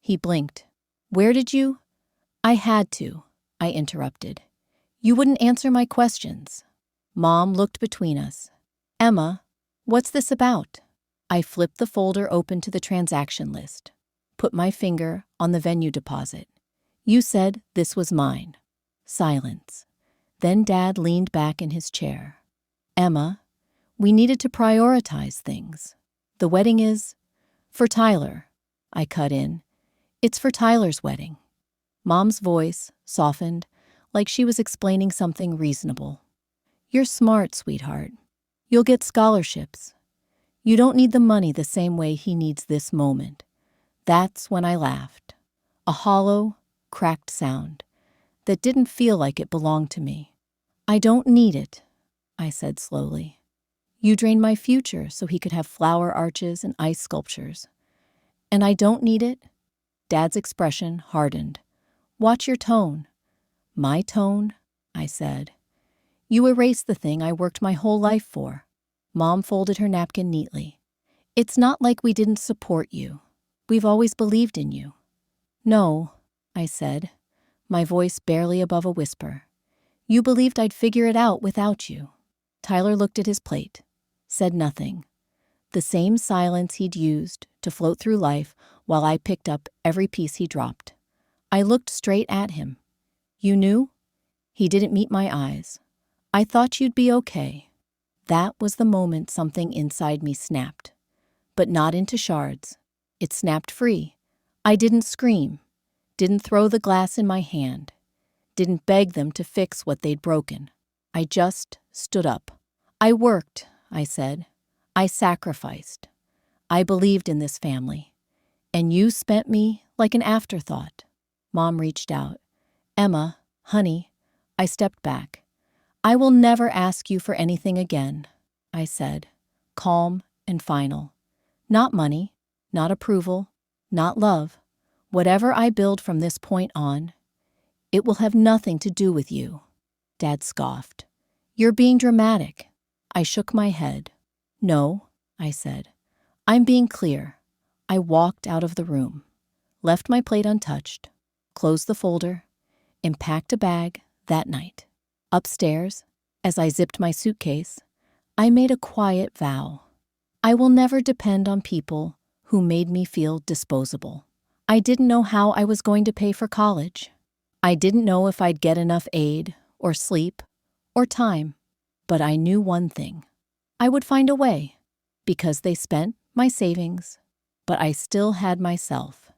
He blinked. Where did you? I had to, I interrupted. You wouldn't answer my questions. Mom looked between us. Emma, what's this about? I flipped the folder open to the transaction list, put my finger on the venue deposit. You said this was mine. Silence. Then Dad leaned back in his chair. Emma, we needed to prioritize things. The wedding is for Tyler. I cut in. It's for Tyler's wedding. Mom's voice softened, like she was explaining something reasonable. You're smart, sweetheart. You'll get scholarships. You don't need the money the same way he needs this moment. That's when I laughed. A hollow, cracked sound that didn't feel like it belonged to me. I don't need it, I said slowly. You drained my future so he could have flower arches and ice sculptures. And I don't need it? Dad's expression hardened. Watch your tone. My tone? I said. You erased the thing I worked my whole life for. Mom folded her napkin neatly. It's not like we didn't support you. We've always believed in you. No, I said, my voice barely above a whisper. You believed I'd figure it out without you. Tyler looked at his plate, said nothing. The same silence he'd used to float through life while I picked up every piece he dropped. I looked straight at him. You knew? He didn't meet my eyes. I thought you'd be okay. That was the moment something inside me snapped. But not into shards. It snapped free. I didn't scream. Didn't throw the glass in my hand. Didn't beg them to fix what they'd broken. I just stood up. I worked, I said. I sacrificed. I believed in this family. And you spent me like an afterthought. Mom reached out. Emma, honey, I stepped back. I will never ask you for anything again, I said, calm and final. Not money, not approval, not love. Whatever I build from this point on, it will have nothing to do with you. Dad scoffed. You're being dramatic. I shook my head. No, I said. I'm being clear. I walked out of the room, left my plate untouched, closed the folder, and packed a bag that night. Upstairs, as I zipped my suitcase, I made a quiet vow. I will never depend on people who made me feel disposable. I didn't know how I was going to pay for college. I didn't know if I'd get enough aid or sleep or time. But I knew one thing. I would find a way, because they spent my savings, but I still had myself,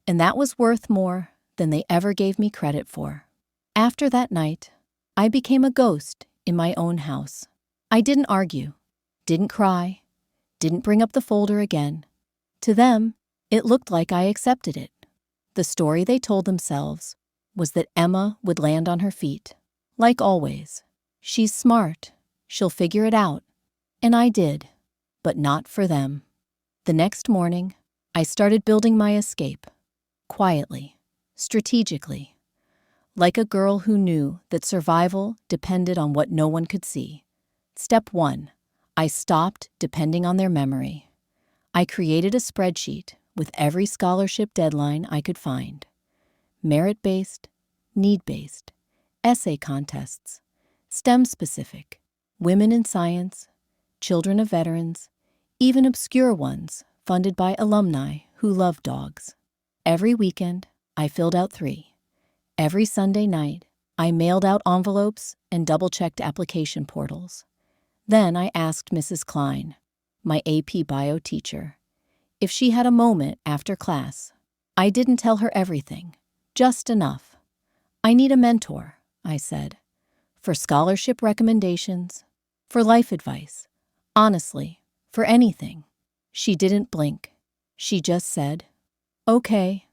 and that was worth more than they ever gave me credit for. After that night, I became a ghost in my own house. I didn't argue, didn't cry, didn't bring up the folder again. To them, it looked like I accepted it. The story they told themselves was that Emma would land on her feet. Like always, she's smart, she'll figure it out. And I did, but not for them. The next morning, I started building my escape, quietly, strategically, like a girl who knew that survival depended on what no one could see. Step 1, I stopped depending on their memory. I created a spreadsheet with every scholarship deadline I could find. Merit-based, need-based, essay contests, STEM-specific, women in science, children of veterans, even obscure ones funded by alumni who love dogs. Every weekend, I filled out 3. Every Sunday night, I mailed out envelopes and double-checked application portals. Then I asked Mrs. Klein, my AP Bio teacher, if she had a moment after class. I didn't tell her everything, just enough. I need a mentor, I said, for scholarship recommendations, for life advice, honestly, for anything. She didn't blink. She just said, okay,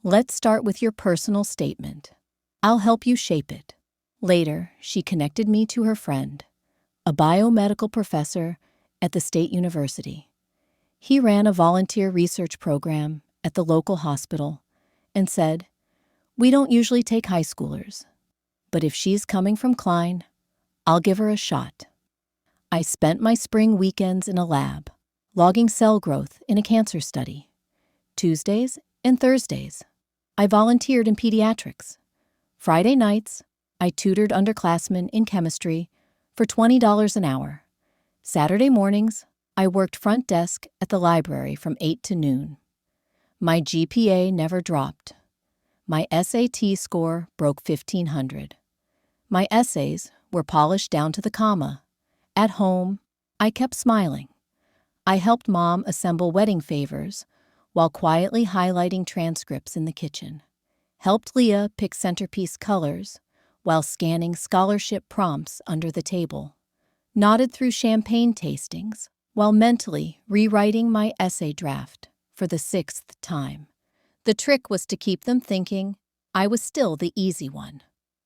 let's start with your personal statement. I'll help you shape it. Later, she connected me to her friend, a biomedical professor at the state university. He ran a volunteer research program at the local hospital and said, we don't usually take high schoolers, but if she's coming from Klein, I'll give her a shot. I spent my spring weekends in a lab, logging cell growth in a cancer study. Tuesdays And Thursdays, I volunteered in pediatrics. Friday nights, I tutored underclassmen in chemistry for $20 an hour. Saturday mornings, I worked front desk at the library from 8 to noon. My GPA never dropped. My SAT score broke 1,500. My essays were polished down to the comma. At home, I kept smiling. I helped Mom assemble wedding favors while quietly highlighting transcripts in the kitchen. Helped Leah pick centerpiece colors while scanning scholarship prompts under the table. Nodded through champagne tastings while mentally rewriting my essay draft for the 6th time. The trick was to keep them thinking I was still the easy one.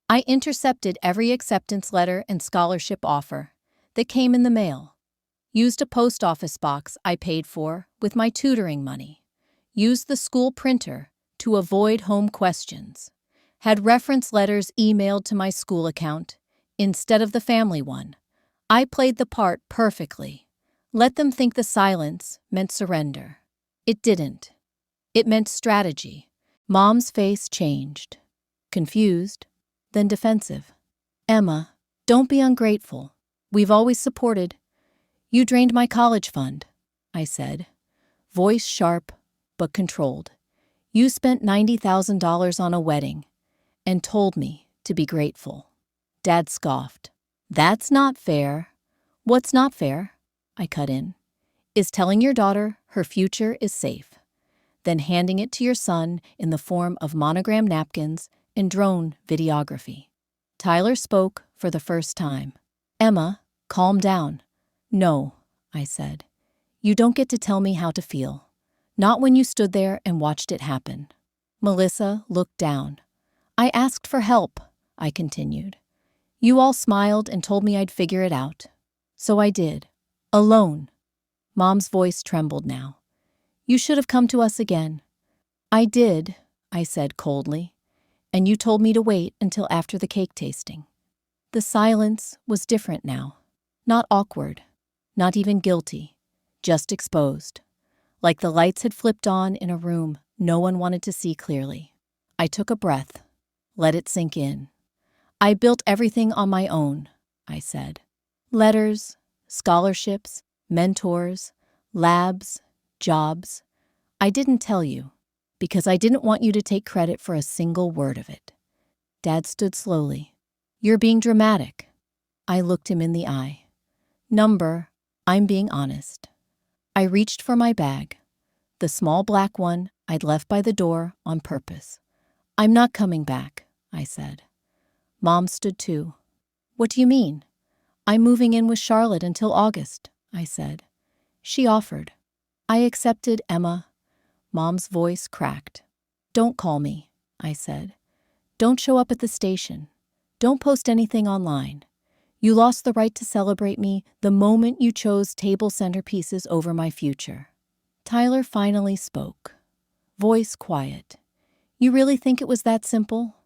I intercepted every acceptance letter and scholarship offer that came in the mail. Used a post office box I paid for with my tutoring money. Used the school printer to avoid home questions. Had reference letters emailed to my school account instead of the family one. I played the part perfectly. Let them think the silence meant surrender. It didn't. It meant strategy. Mom's face changed. Confused, then defensive. Emma, don't be ungrateful. We've always supported. You drained my college fund, I said, voice sharp but controlled. You spent $90,000 on a wedding and told me to be grateful. Dad scoffed. That's not fair. What's not fair, I cut in, is telling your daughter her future is safe, then handing it to your son in the form of monogram napkins and drone videography. Tyler spoke for the first time. Emma, calm down. No, I said. You don't get to tell me how to feel. Not when you stood there and watched it happen. Melissa looked down. I asked for help, I continued. You all smiled and told me I'd figure it out. So I did. Alone. Mom's voice trembled now. You should have come to us again. I did, I said coldly, and you told me to wait until after the cake tasting. The silence was different now. Not awkward, not even guilty, just exposed. Like the lights had flipped on in a room no one wanted to see clearly. I took a breath, let it sink in. I built everything on my own, I said. Letters, scholarships, mentors, labs, jobs. I didn't tell you, because I didn't want you to take credit for a single word of it. Dad stood slowly. You're being dramatic. I looked him in the eye. Number, I'm being honest. I reached for my bag, the small black one I'd left by the door on purpose. I'm not coming back, I said. Mom stood too. What do you mean? I'm moving in with Charlotte until August, I said. She offered. I accepted, Emma. Mom's voice cracked. Don't call me, I said. Don't show up at the station. Don't post anything online. You lost the right to celebrate me the moment you chose table centerpieces over my future. Tyler finally spoke. Voice quiet. You really think it was that simple?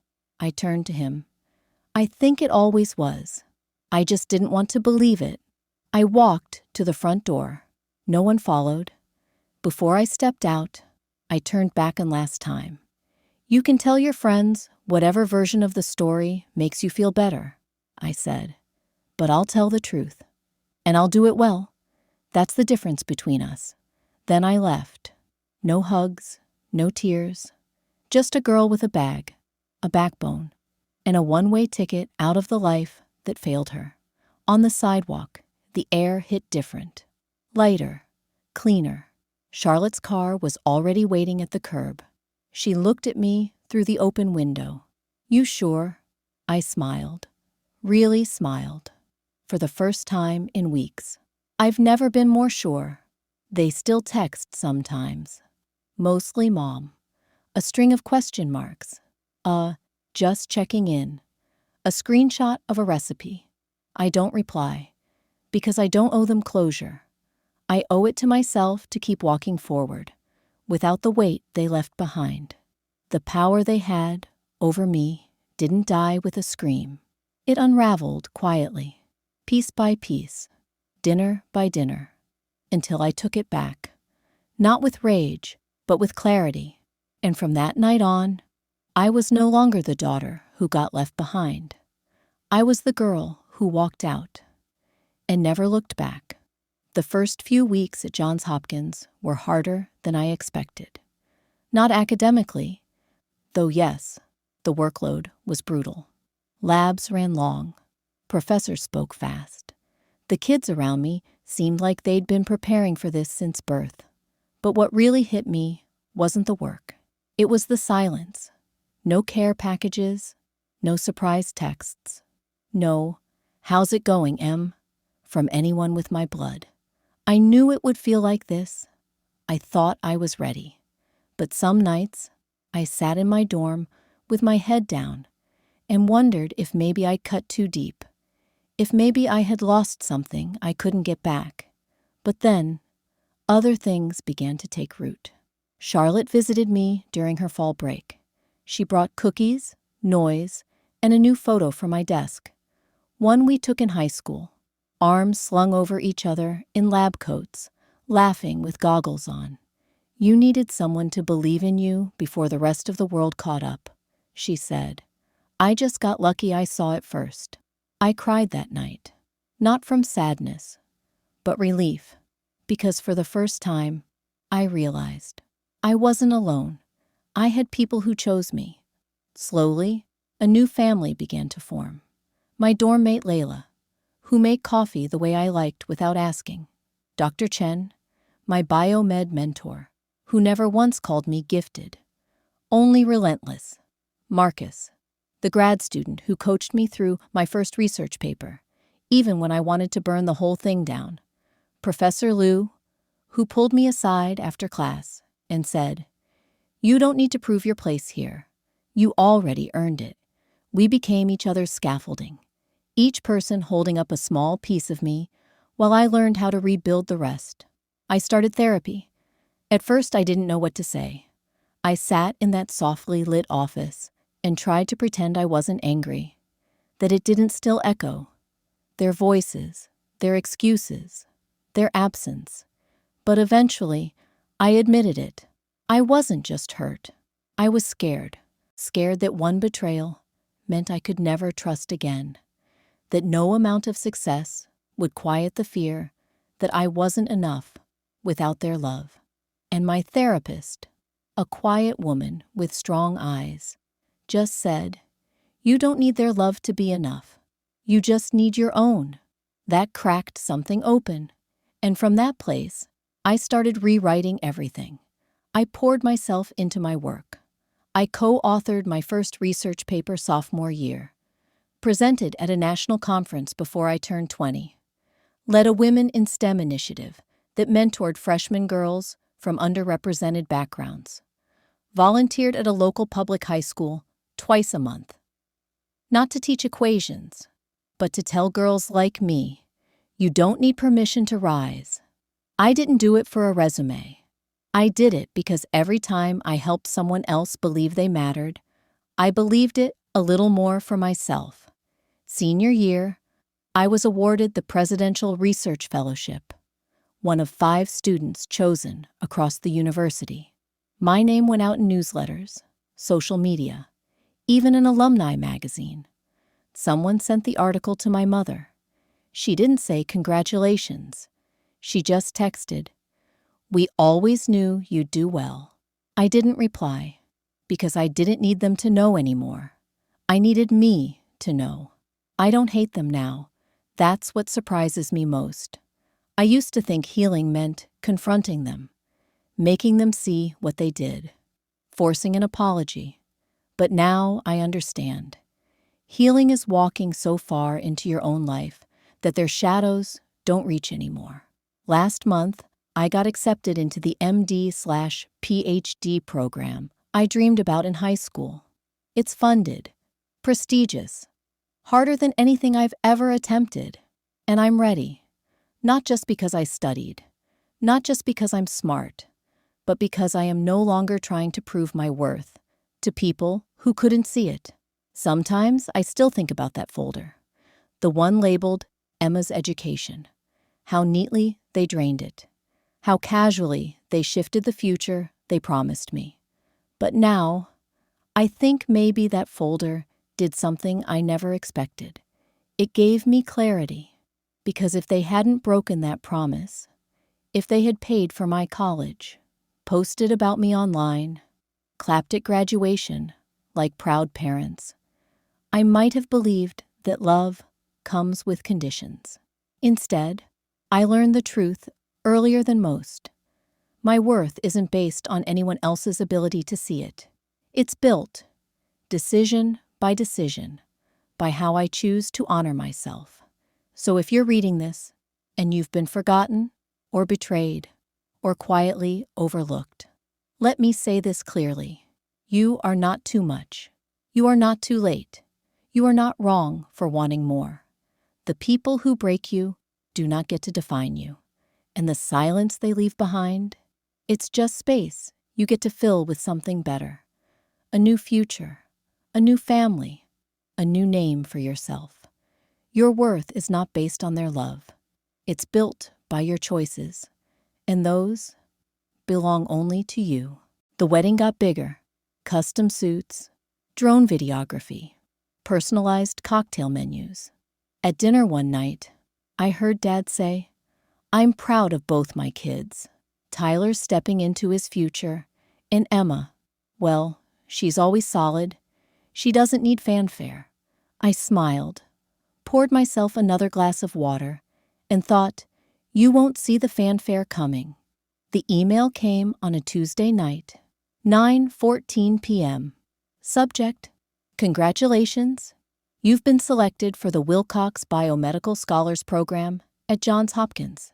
I turned to him. I think it always was. I just didn't want to believe it. I walked to the front door. No one followed. Before I stepped out, I turned back one last time. You can tell your friends whatever version of the story makes you feel better, I said. But I'll tell the truth. And I'll do it well. That's the difference between us. Then I left. No hugs, no tears. Just a girl with a bag, a backbone, and a one-way ticket out of the life that failed her. On the sidewalk, the air hit different. Lighter, cleaner. Charlotte's car was already waiting at the curb. She looked at me through the open window. You sure? I smiled. Really smiled. For the first time in weeks. I've never been more sure. They still text sometimes. Mostly Mom. A string of question marks. Just checking in. A screenshot of a recipe. I don't reply. Because I don't owe them closure. I owe it to myself to keep walking forward, without the weight they left behind. The power they had over me didn't die with a scream. It unraveled quietly, piece by piece, dinner by dinner, until I took it back, not with rage, but with clarity. And from that night on, I was no longer the daughter who got left behind. I was the girl who walked out and never looked back. The first few weeks at Johns Hopkins were harder than I expected. Not academically, though yes, the workload was brutal. Labs ran long. Professors spoke fast. The kids around me seemed like they'd been preparing for this since birth. But what really hit me wasn't the work. It was the silence. No care packages, no surprise texts. No, "How's it going, Em?" from anyone with my blood. I knew it would feel like this. I thought I was ready. But some nights, I sat in my dorm with my head down and wondered if maybe I'd cut too deep, if maybe I had lost something I couldn't get back. But then, other things began to take root. Charlotte visited me during her fall break. She brought cookies, noise, and a new photo from my desk. One we took in high school, arms slung over each other in lab coats, laughing with goggles on. "You needed someone to believe in you before the rest of the world caught up," she said. I just got lucky I saw it first. I cried that night, not from sadness, but relief, because for the first time, I realized I wasn't alone. I had people who chose me. Slowly, a new family began to form. My dorm mate Layla, who made coffee the way I liked without asking. Dr. Chen, my biomed mentor, who never once called me gifted, only relentless. Marcus, the grad student who coached me through my first research paper, even when I wanted to burn the whole thing down. Professor Liu, who pulled me aside after class and said, "You don't need to prove your place here. You already earned it." We became each other's scaffolding, each person holding up a small piece of me while I learned how to rebuild the rest. I started therapy. At first, I didn't know what to say. I sat in that softly lit office and tried to pretend I wasn't angry, that it didn't still echo. Their voices, their excuses, their absence. But eventually, I admitted it. I wasn't just hurt. I was scared. Scared that one betrayal meant I could never trust again. That no amount of success would quiet the fear that I wasn't enough without their love. And my therapist, a quiet woman with strong eyes, just said, "You don't need their love to be enough. You just need your own." That cracked something open. And from that place, I started rewriting everything. I poured myself into my work. I co-authored my first research paper sophomore year, presented at a national conference before I turned 20, led a Women in STEM initiative that mentored freshman girls from underrepresented backgrounds, volunteered at a local public high school twice a month, not to teach equations, but to tell girls like me, you don't need permission to rise. I didn't do it for a resume. I did it because every time I helped someone else believe they mattered, I believed it a little more for myself. Senior year, I was awarded the Presidential Research Fellowship, one of 5 students chosen across the university. My name went out in newsletters, social media, even an alumni magazine. Someone sent the article to my mother. She didn't say congratulations. She just texted, "We always knew you'd do well." I didn't reply because I didn't need them to know anymore. I needed me to know. I don't hate them now. That's what surprises me most. I used to think healing meant confronting them, making them see what they did, forcing an apology. But now I understand. Healing is walking so far into your own life that their shadows don't reach anymore. Last month, I got accepted into the MD/PhD program I dreamed about in high school. It's funded, prestigious, harder than anything I've ever attempted. And I'm ready, not just because I studied, not just because I'm smart, but because I am no longer trying to prove my worth to people who couldn't see it. Sometimes I still think about that folder, the one labeled Emma's Education, how neatly they drained it, how casually they shifted the future they promised me. But now, I think maybe that folder did something I never expected. It gave me clarity, because if they hadn't broken that promise, if they had paid for my college, posted about me online, clapped at graduation like proud parents, I might have believed that love comes with conditions. Instead, I learned the truth earlier than most. My worth isn't based on anyone else's ability to see it. It's built, decision by decision, by how I choose to honor myself. So if you're reading this, and you've been forgotten, or betrayed, or quietly overlooked, let me say this clearly. You are not too much. You are not too late. You are not wrong for wanting more. The people who break you do not get to define you. And the silence they leave behind, it's just space you get to fill with something better. A new future, a new family, a new name for yourself. Your worth is not based on their love. It's built by your choices, and those belong only to you. The wedding got bigger. Custom suits, drone videography, personalized cocktail menus. At dinner one night, I heard Dad say, "I'm proud of both my kids. Tyler's stepping into his future, and Emma, well, she's always solid. She doesn't need fanfare." I smiled, poured myself another glass of water, and thought, you won't see the fanfare coming. The email came on a Tuesday night, 9:14 p.m. Subject: Congratulations. You've been selected for the Wilcox Biomedical Scholars Program at Johns Hopkins.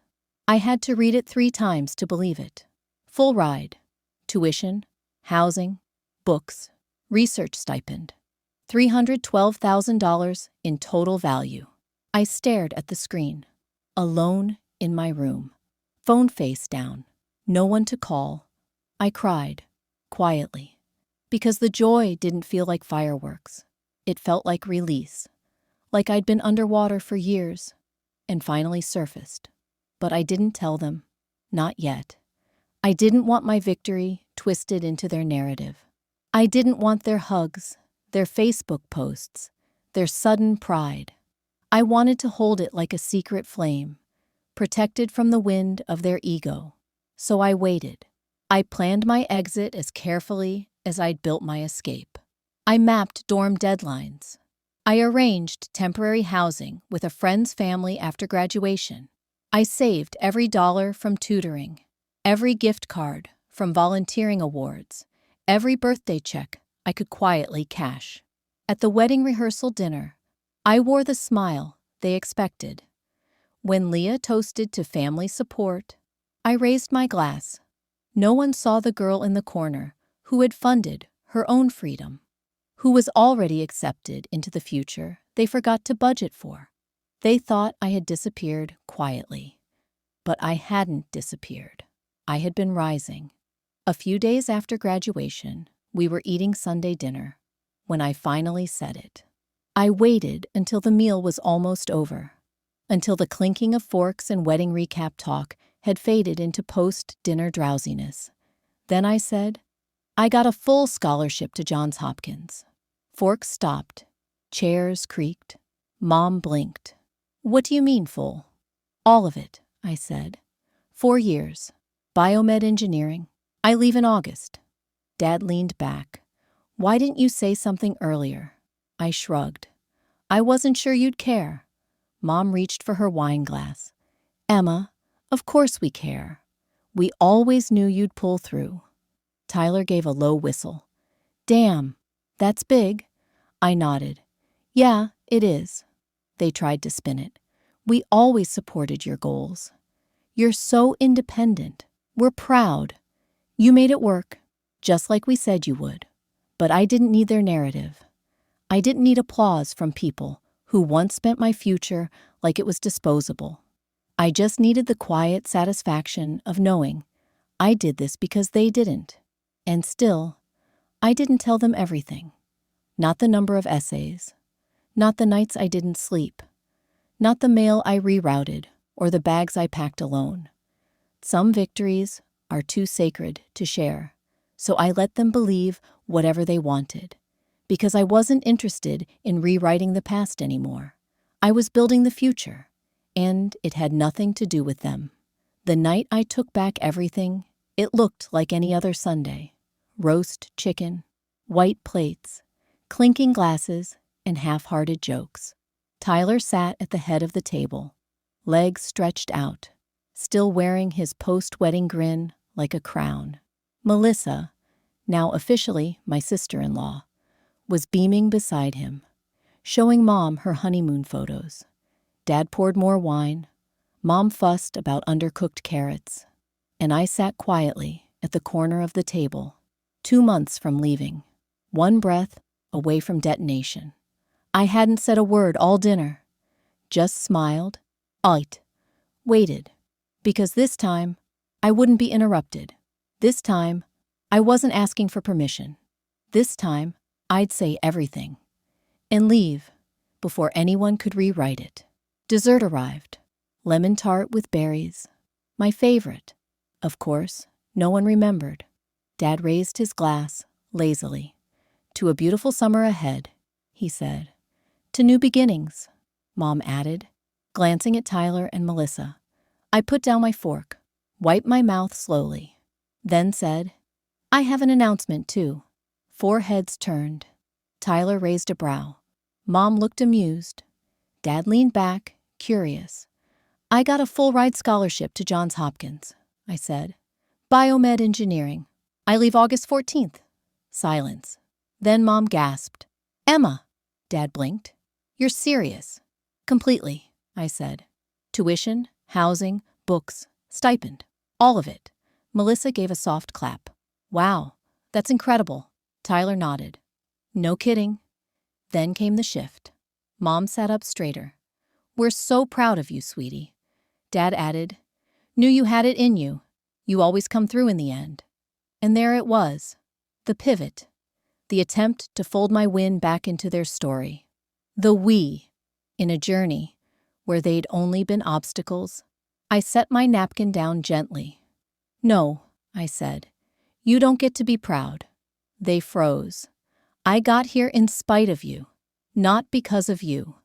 I had to read it 3 times to believe it. Full ride, tuition, housing, books, research stipend, $312,000 in total value. I stared at the screen, alone in my room, phone face down, no one to call. I cried, quietly, because the joy didn't feel like fireworks. It felt like release, like I'd been underwater for years and finally surfaced. But I didn't tell them, not yet. I didn't want my victory twisted into their narrative. I didn't want their hugs, their Facebook posts, their sudden pride. I wanted to hold it like a secret flame, protected from the wind of their ego. So I waited. I planned my exit as carefully as I'd built my escape. I mapped dorm deadlines. I arranged temporary housing with a friend's family after graduation. I saved every dollar from tutoring, every gift card from volunteering awards, every birthday check I could quietly cash. At the wedding rehearsal dinner, I wore the smile they expected. When Leah toasted to family support, I raised my glass. No one saw the girl in the corner who had funded her own freedom, who was already accepted into the future they forgot to budget for. They thought I had disappeared quietly. But I hadn't disappeared. I had been rising. A few days after graduation, we were eating Sunday dinner when I finally said it. I waited until the meal was almost over, until the clinking of forks and wedding recap talk had faded into post-dinner drowsiness. Then I said, I got a full scholarship to Johns Hopkins. Forks stopped. Chairs creaked. Mom blinked. What do you mean full? All of it, I said. 4 years. Biomed engineering. I leave in August. Dad leaned back. Why didn't you say something earlier? I shrugged. I wasn't sure you'd care. Mom reached for her wine glass. Emma, of course we care. We always knew you'd pull through. Tyler gave a low whistle. Damn, that's big. I nodded. Yeah, it is. They tried to spin it. We always supported your goals. You're so independent. We're proud. You made it work, just like we said you would. But I didn't need their narrative. I didn't need applause from people who once spent my future like it was disposable. I just needed the quiet satisfaction of knowing I did this because they didn't. And still, I didn't tell them everything. Not the number of essays. Not the nights I didn't sleep. Not the mail I rerouted or the bags I packed alone. Some victories are too sacred to share, So I let them believe whatever they wanted, because I wasn't interested in rewriting the past anymore. I was building the future, and it had nothing to do with them. The night I took back everything, it looked like any other Sunday. Roast chicken, white plates, clinking glasses, and half-hearted jokes. Tyler sat at the head of the table, legs stretched out, still wearing his post-wedding grin like a crown. Melissa, now officially my sister-in-law, was beaming beside him, showing Mom her honeymoon photos. Dad poured more wine, Mom fussed about undercooked carrots, and I sat quietly at the corner of the table, 2 months from leaving, one breath away from detonation. I hadn't said a word all dinner, just smiled, waited, because this time I wouldn't be interrupted. This time I wasn't asking for permission. This time I'd say everything and leave before anyone could rewrite it. Dessert arrived. Lemon tart with berries. My favorite. Of course, no one remembered. Dad raised his glass, lazily. To a beautiful summer ahead, he said. To new beginnings, Mom added, glancing at Tyler and Melissa. I put down my fork, wiped my mouth slowly, then said, I have an announcement too. 4 heads turned. Tyler raised a brow. Mom looked amused. Dad leaned back, curious. I got a full-ride scholarship to Johns Hopkins, I said. Biomed engineering. I leave August 14th. Silence. Then Mom gasped. Emma! Dad blinked. You're serious? Completely, I said. Tuition, housing, books, stipend. All of it. Melissa gave a soft clap. Wow, that's incredible. Tyler nodded. No kidding. Then came the shift. Mom sat up straighter. We're so proud of you, sweetie. Dad added, knew you had it in you. You always come through in the end. And there it was. The pivot. The attempt to fold my win back into their story. The we, in a journey where they'd only been obstacles. I set my napkin down gently. No, I said. You don't get to be proud. They froze. I got here in spite of you, not because of you.